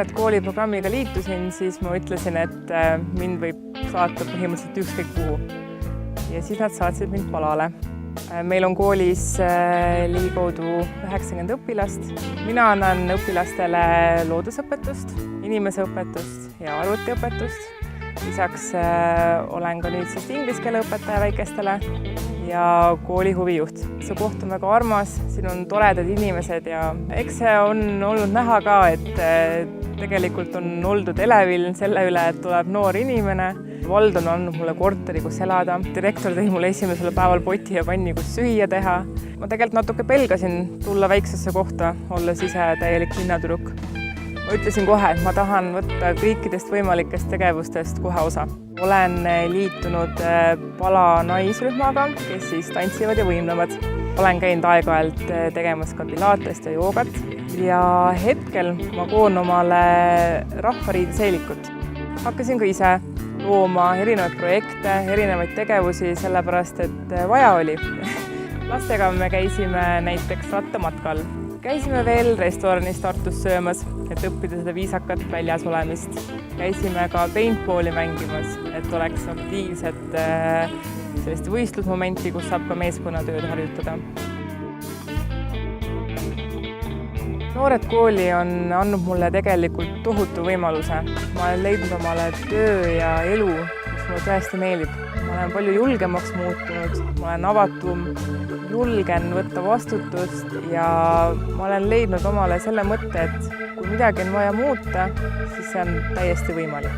Noored Kooli programmiga liitusin, siis ma ütlesin, et mind võib saata põhimõtteliselt ükskõik kuhu. Ja siis nad saatsid mind palale. Meil on koolis ligikaudu 90 õpilast. Mina annan õpilastele loodusõpetust, inimeseõpetust ja arvutiõpetust. Lisaks olen ka nüüd inglise keele õpetaja väikestele ja kooli huvijuht. See koht on väga armas, siin on toredad inimesed ja eks see on olnud näha ka, et tegelikult on oldud elevil selle üle, et tuleb noor inimene. Vald on andnud mulle korteri, kus elada. Direktor tõi mulle esimesel päeval poti ja panni, kus süüa teha. Ma tegelikult natuke pelgasin tulla väiksesse kohta, olles ise täielik linnatüdruk. Ma ütlesin kohe, et ma tahan võtta kõikidest võimalikest tegevustest kohe osa. Olen liitunud pala naisrühmaga, kes siis tantsivad ja võimlevad. Olen käinud aeg-ajalt tegemas ka pilatest ja joogat. Ja hetkel ma koon omale rahvariideseelikut. Hakkasin ka ise looma erinevaid projekte, erinevaid tegevusi, sellepärast et vaja oli. Lastega me käisime näiteks rattamatkal. Käisime veel restoranis Tartus söömas, et õppida seda viisakat väljas olemist. Käisime ka paintballi mängimas, et oleks aktiivset sellist võistlusmomenti, kus saab ka meeskonnatööd harjutada. Noored Kooli on andnud mulle tegelikult tohutu võimaluse. Ma olen leidnud omale töö ja elu, mis mulle tõesti meeldib. Ma olen palju julgemaks muutunud, ma olen avatum, julgen võtta vastutust ja ma olen leidnud omale selle mõtte, et kui midagi on vaja muuta, siis see on täiesti võimalik.